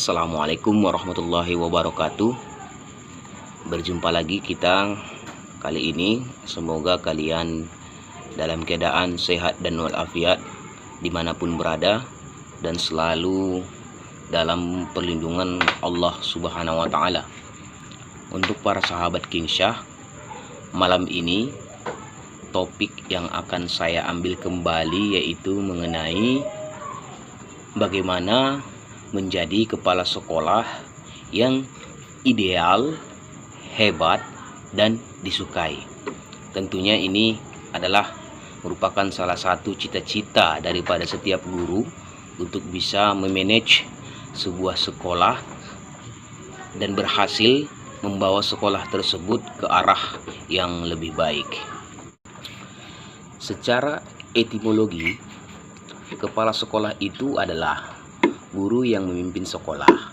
Assalamualaikum warahmatullahi wabarakatuh. Berjumpa lagi kita kali ini. Semoga kalian dalam keadaan sehat dan walafiat dimanapun berada, dan selalu dalam perlindungan Allah Subhanahu wa Ta'ala. Untuk para sahabat King Syah, malam ini topik yang akan saya ambil kembali yaitu mengenai bagaimana menjadi kepala sekolah yang ideal, hebat, dan disukai. Tentunya ini adalah merupakan salah satu cita-cita daripada setiap guru untuk bisa memanage sebuah sekolah dan berhasil membawa sekolah tersebut ke arah yang lebih baik. Secara etimologi, kepala sekolah itu adalah guru yang memimpin sekolah.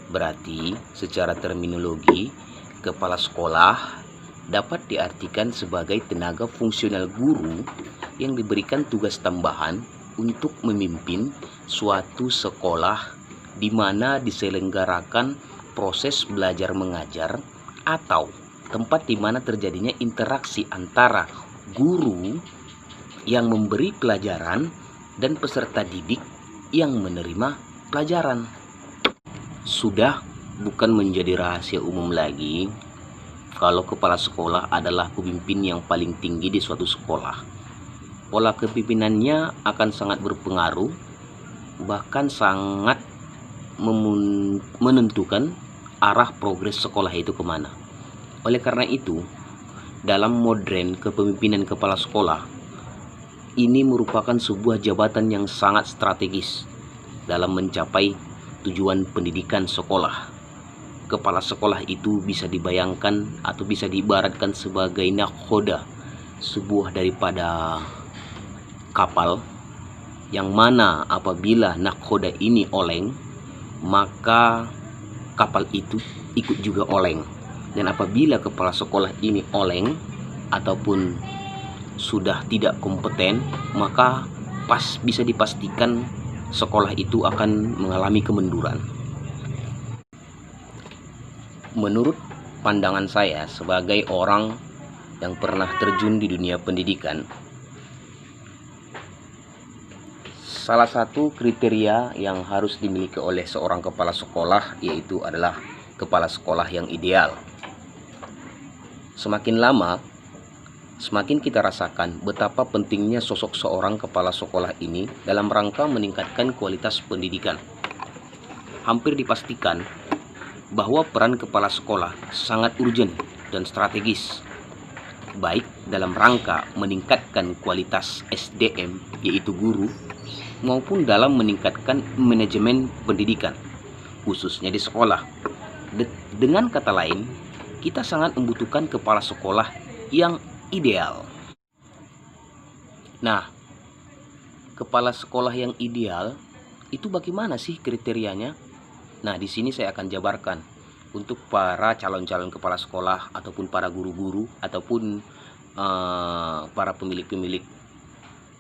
Berarti secara terminologi, kepala sekolah dapat diartikan sebagai tenaga fungsional guru yang diberikan tugas tambahan untuk memimpin suatu sekolah di mana diselenggarakan proses belajar mengajar atau tempat di mana terjadinya interaksi antara guru yang memberi pelajaran dan peserta didik yang menerima pelajaran. Sudah bukan menjadi rahasia umum lagi kalau kepala sekolah adalah pemimpin yang paling tinggi di suatu sekolah. Pola kepemimpinannya akan sangat berpengaruh, bahkan sangat menentukan arah progres sekolah itu kemana. Oleh karena itu, dalam modern kepemimpinan kepala sekolah, ini merupakan sebuah jabatan yang sangat strategis dalam mencapai tujuan pendidikan sekolah. Kepala sekolah itu bisa dibayangkan atau bisa diibaratkan sebagai nakhoda, sebuah daripada kapal yang mana apabila nakhoda ini oleng, maka kapal itu ikut juga oleng. Dan apabila kepala sekolah ini oleng ataupun sudah tidak kompeten, maka bisa dipastikan sekolah itu akan mengalami kemunduran. Menurut pandangan saya sebagai orang yang pernah terjun di dunia pendidikan, salah satu kriteria yang harus dimiliki oleh seorang kepala sekolah yaitu adalah kepala sekolah yang ideal. Semakin lama, semakin kita rasakan betapa pentingnya sosok seorang kepala sekolah ini dalam rangka meningkatkan kualitas pendidikan. Hampir dipastikan bahwa peran kepala sekolah sangat urgent dan strategis, baik dalam rangka meningkatkan kualitas SDM yaitu guru, maupun dalam meningkatkan manajemen pendidikan, khususnya di sekolah. Dengan kata lain, kita sangat membutuhkan kepala sekolah yang ideal. Nah, kepala sekolah yang ideal itu bagaimana sih kriterianya? Nah, di sini saya akan jabarkan untuk para calon-calon kepala sekolah ataupun para guru-guru ataupun para pemilik-pemilik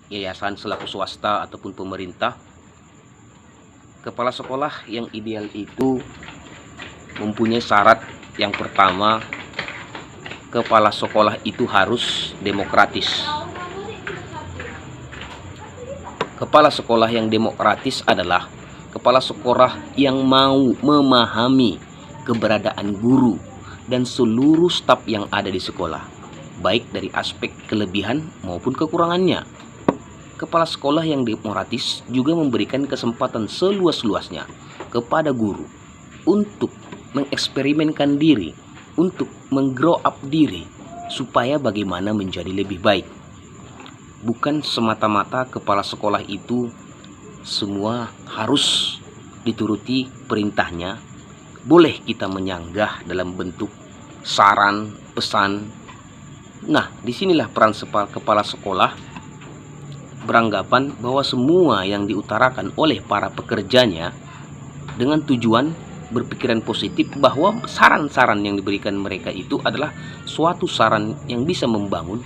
yayasan selaku swasta ataupun pemerintah. Kepala sekolah yang ideal itu mempunyai syarat. Yang pertama, kepala sekolah itu harus demokratis. Kepala sekolah yang demokratis adalah kepala sekolah yang mau memahami keberadaan guru dan seluruh staf yang ada di sekolah, baik dari aspek kelebihan maupun kekurangannya. Kepala sekolah yang demokratis juga memberikan kesempatan seluas-luasnya kepada guru untuk mengeksperimenkan diri, untuk menggrow up diri supaya bagaimana menjadi lebih baik. Bukan semata-mata kepala sekolah itu semua harus dituruti perintahnya. Boleh kita menyanggah dalam bentuk saran, pesan. Nah, disinilah peran kepala sekolah beranggapan bahwa semua yang diutarakan oleh para pekerjanya dengan tujuan berpikiran positif bahwa saran-saran yang diberikan mereka itu adalah suatu saran yang bisa membangun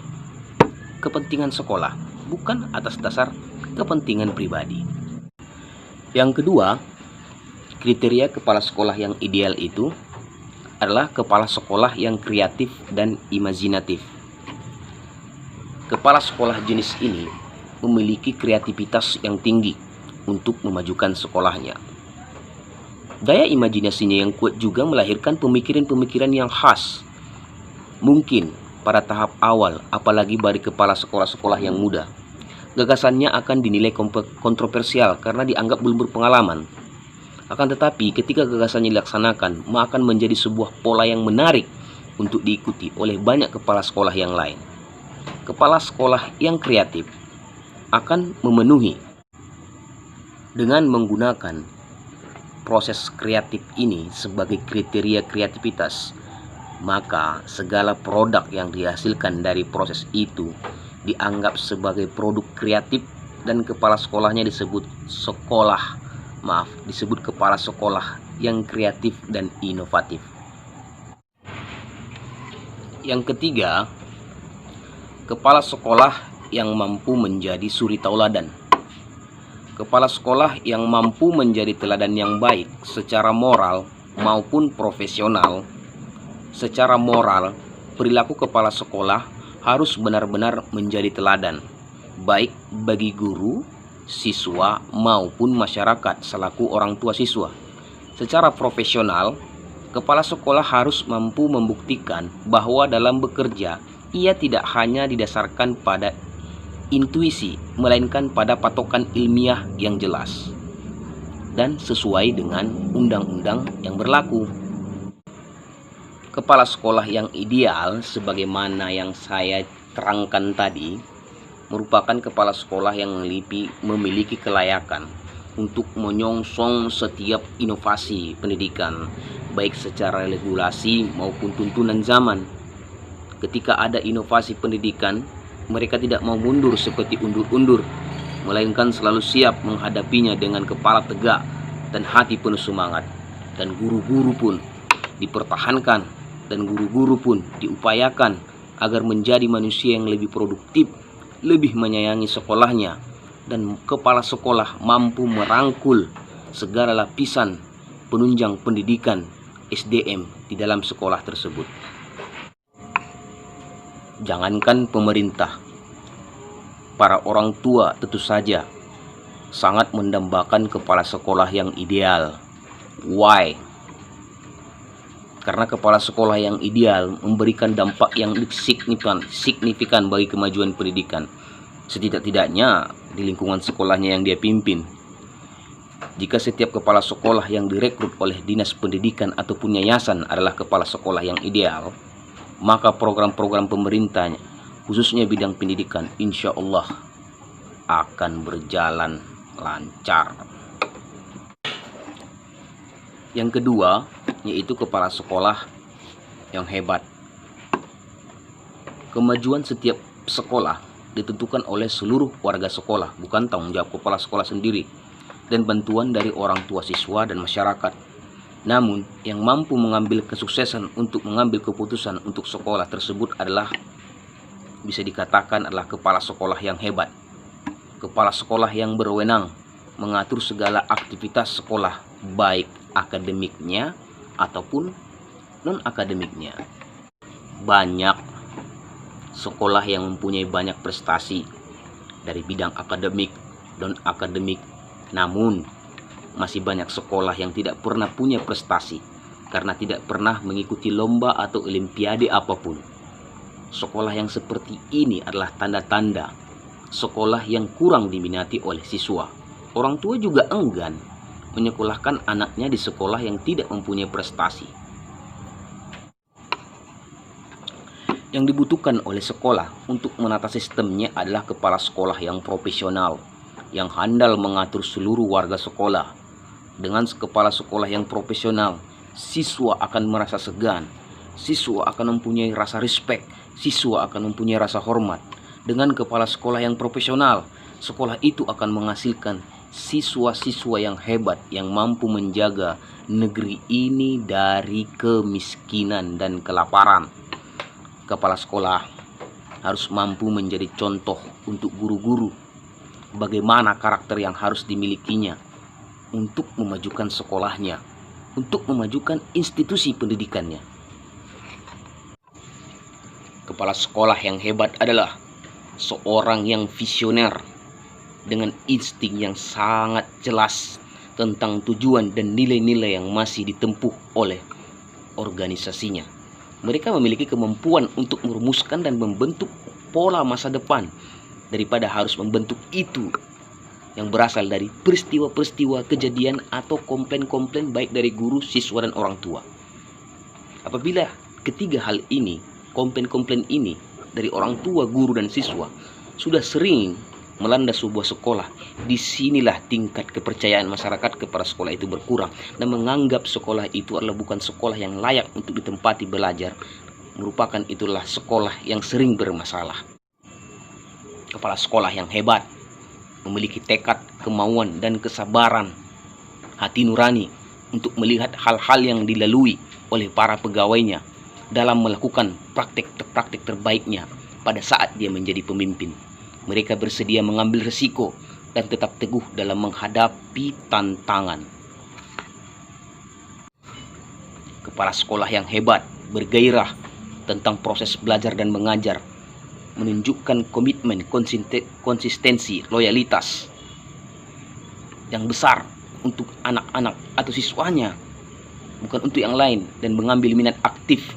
kepentingan sekolah, bukan atas dasar kepentingan pribadi. Yang kedua, Kriteria kepala sekolah yang ideal itu adalah kepala sekolah yang kreatif dan imajinatif. Kepala sekolah jenis ini memiliki kreativitas yang tinggi untuk memajukan sekolahnya. Daya imajinasinya yang kuat juga melahirkan pemikiran-pemikiran yang khas. Mungkin pada tahap awal, apalagi bagi kepala sekolah-sekolah yang muda, gagasannya akan dinilai kontroversial karena dianggap belum berpengalaman. Akan tetapi ketika gagasannya dilaksanakan, maka akan menjadi sebuah pola yang menarik untuk diikuti oleh banyak kepala sekolah yang lain. Kepala sekolah yang kreatif akan memenuhi dengan menggunakan proses kreatif ini sebagai kriteria kreativitas, maka segala produk yang dihasilkan dari proses itu dianggap sebagai produk kreatif dan kepala sekolahnya disebut kepala sekolah yang kreatif dan inovatif. Yang ketiga, kepala sekolah yang mampu menjadi suri tauladan. Kepala sekolah yang mampu menjadi teladan yang baik secara moral maupun profesional. Secara moral, perilaku kepala sekolah harus benar-benar menjadi teladan, baik bagi guru, siswa, maupun masyarakat selaku orang tua siswa. Secara profesional, kepala sekolah harus mampu membuktikan bahwa dalam bekerja, ia tidak hanya didasarkan pada intuisi, melainkan pada patokan ilmiah yang jelas dan sesuai dengan undang-undang yang berlaku. Kepala sekolah yang ideal, sebagaimana yang saya terangkan tadi, merupakan kepala sekolah yang memiliki kelayakan untuk menyongsong setiap inovasi pendidikan, baik secara regulasi maupun tuntunan zaman. Ketika ada inovasi pendidikan, mereka tidak mau mundur seperti undur-undur, melainkan selalu siap menghadapinya dengan kepala tegak dan hati penuh semangat. Dan guru-guru pun dipertahankan dan guru-guru pun diupayakan agar menjadi manusia yang lebih produktif, lebih menyayangi sekolahnya, dan kepala sekolah mampu merangkul segala lapisan penunjang pendidikan SDM di dalam sekolah tersebut. Jangankan pemerintah, para orang tua tentu saja sangat mendambakan kepala sekolah yang ideal. Why? Karena kepala sekolah yang ideal memberikan dampak yang signifikan bagi kemajuan pendidikan, setidak-tidaknya di lingkungan sekolahnya yang dia pimpin. Jika setiap kepala sekolah yang direkrut oleh dinas pendidikan ataupun yayasan adalah kepala sekolah yang ideal, maka program-program pemerintahnya, khususnya bidang pendidikan, insya Allah akan berjalan lancar. Yang kedua, yaitu kepala sekolah yang hebat. Kemajuan setiap sekolah ditentukan oleh seluruh warga sekolah, bukan tanggung jawab kepala sekolah sendiri, dan bantuan dari orang tua siswa dan masyarakat. Namun, yang mampu mengambil kesuksesan untuk mengambil keputusan untuk sekolah tersebut adalah, bisa dikatakan adalah kepala sekolah yang hebat. Kepala sekolah yang berwenang mengatur segala aktivitas sekolah, baik akademiknya ataupun non-akademiknya. Banyak sekolah yang mempunyai banyak prestasi dari bidang akademik, non-akademik, namun masih banyak sekolah yang tidak pernah punya prestasi karena tidak pernah mengikuti lomba atau olimpiade apapun. Sekolah yang seperti ini adalah tanda-tanda sekolah yang kurang diminati oleh siswa. Orang tua juga enggan menyekolahkan anaknya di sekolah yang tidak mempunyai prestasi. Yang dibutuhkan oleh sekolah untuk menata sistemnya adalah kepala sekolah yang profesional, yang handal mengatur seluruh warga sekolah. Dengan kepala sekolah yang profesional, siswa akan merasa segan, siswa akan mempunyai rasa respect, siswa akan mempunyai rasa hormat. Dengan kepala sekolah yang profesional, sekolah itu akan menghasilkan siswa-siswa yang hebat, yang mampu menjaga negeri ini dari kemiskinan dan kelaparan. Kepala sekolah harus mampu menjadi contoh untuk guru-guru, bagaimana karakter yang harus dimilikinya, untuk memajukan sekolahnya, untuk memajukan institusi pendidikannya. Kepala sekolah yang hebat adalah seorang yang visioner dengan insting yang sangat jelas tentang tujuan dan nilai-nilai yang masih ditempuh oleh organisasinya. Mereka memiliki kemampuan untuk merumuskan dan membentuk pola masa depan daripada harus membentuk itu yang berasal dari peristiwa-peristiwa kejadian atau komplain-komplain baik dari guru, siswa, dan orang tua. Apabila ketiga hal ini, komplain-komplain ini dari orang tua, guru, dan siswa sudah sering melanda sebuah sekolah, disinilah tingkat kepercayaan masyarakat kepada sekolah itu berkurang dan menganggap sekolah itu adalah bukan sekolah yang layak untuk ditempati belajar, merupakan itulah sekolah yang sering bermasalah. Kepala sekolah yang hebat memiliki tekad, kemauan, dan kesabaran, hati nurani untuk melihat hal-hal yang dilalui oleh para pegawainya dalam melakukan praktik terbaiknya pada saat dia menjadi pemimpin. Mereka bersedia mengambil resiko dan tetap teguh dalam menghadapi tantangan. Kepala sekolah yang hebat bergairah tentang proses belajar dan mengajar, menunjukkan komitmen, konsistensi, loyalitas yang besar untuk anak-anak atau siswanya, bukan untuk yang lain, dan mengambil minat aktif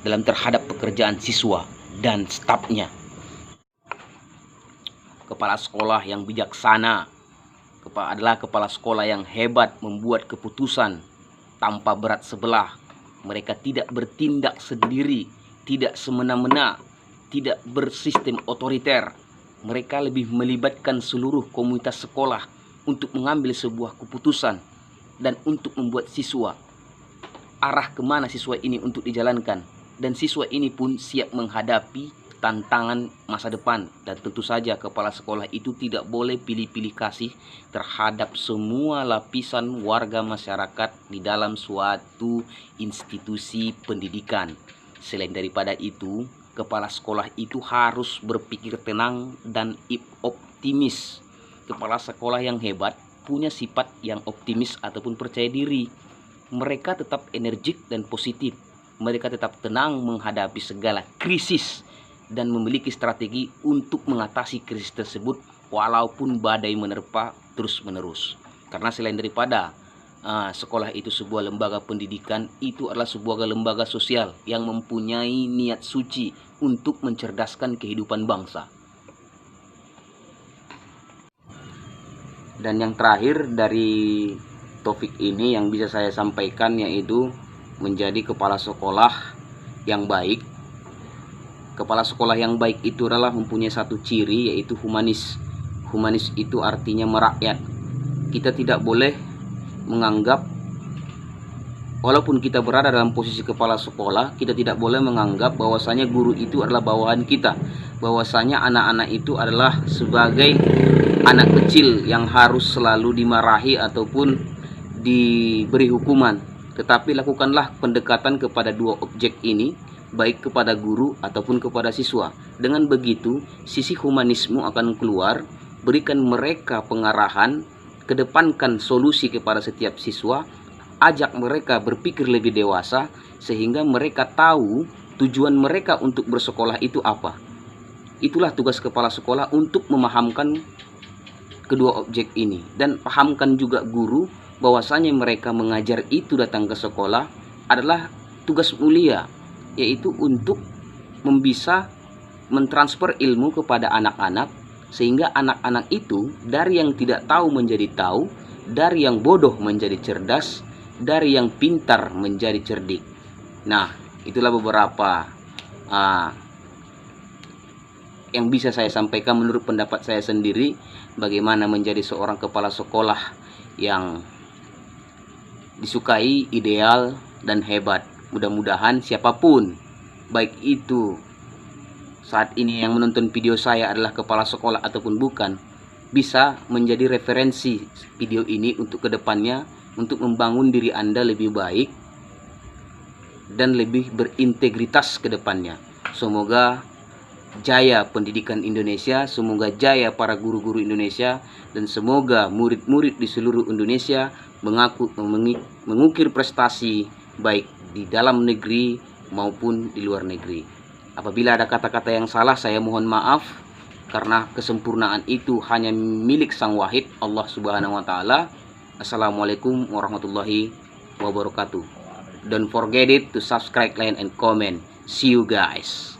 dalam terhadap pekerjaan siswa dan stafnya. Kepala sekolah yang bijaksana adalah kepala sekolah yang hebat membuat keputusan tanpa berat sebelah. Mereka tidak bertindak sendiri, tidak semena-mena, tidak bersistem otoriter. Mereka lebih melibatkan seluruh komunitas sekolah untuk mengambil sebuah keputusan dan untuk membuat siswa arah kemana siswa ini untuk dijalankan. Dan siswa ini pun siap menghadapi tantangan masa depan. Dan tentu saja kepala sekolah itu tidak boleh pilih-pilih kasih terhadap semua lapisan warga masyarakat di dalam suatu institusi pendidikan. Selain daripada itu, kepala sekolah itu harus berpikir tenang dan optimis. Kepala sekolah yang hebat punya sifat yang optimis ataupun percaya diri. Mereka tetap energik dan positif. Mereka tetap tenang menghadapi segala krisis dan memiliki strategi untuk mengatasi krisis tersebut walaupun badai menerpa terus-menerus. Karena selain daripada sekolah itu sebuah lembaga pendidikan, itu adalah sebuah lembaga sosial yang mempunyai niat suci untuk mencerdaskan kehidupan bangsa. Dan yang terakhir dari topik ini yang bisa saya sampaikan yaitu menjadi kepala sekolah yang baik. Kepala sekolah yang baik itu adalah mempunyai satu ciri yaitu humanis. Humanis itu artinya merakyat. Kita tidak boleh menganggap, walaupun kita berada dalam posisi kepala sekolah, kita tidak boleh menganggap bahwasanya guru itu adalah bawahan kita, bahwasanya anak-anak itu adalah sebagai anak kecil yang harus selalu dimarahi ataupun diberi hukuman. Tetapi lakukanlah pendekatan kepada dua objek ini, baik kepada guru ataupun kepada siswa. Dengan begitu, sisi humanisme akan keluar, berikan mereka pengarahan, kedepankan solusi kepada setiap siswa, ajak mereka berpikir lebih dewasa, sehingga mereka tahu tujuan mereka untuk bersekolah itu apa. Itulah tugas kepala sekolah untuk memahamkan kedua objek ini. Dan pahamkan juga guru bahwasanya mereka mengajar itu datang ke sekolah adalah tugas mulia, yaitu untuk bisa mentransfer ilmu kepada anak-anak, sehingga anak-anak itu dari yang tidak tahu menjadi tahu, dari yang bodoh menjadi cerdas, dari yang pintar menjadi cerdik. Nah, itulah beberapa yang bisa saya sampaikan menurut pendapat saya sendiri, bagaimana menjadi seorang kepala sekolah yang disukai, ideal, dan hebat. Mudah-mudahan siapapun, baik itu saat ini yang menonton video saya adalah kepala sekolah ataupun bukan, bisa menjadi referensi video ini untuk kedepannya, untuk membangun diri Anda lebih baik dan lebih berintegritas ke depannya. Semoga jaya pendidikan Indonesia, semoga jaya para guru-guru Indonesia, dan semoga murid-murid di seluruh Indonesia mengukir prestasi baik di dalam negeri maupun di luar negeri. Apabila ada kata-kata yang salah, saya mohon maaf, karena kesempurnaan itu hanya milik Sang Wahid Allah Subhanahu wa Ta'ala. Assalamualaikum warahmatullahi wabarakatuh. Don't forget it to subscribe, like, and comment. See you guys.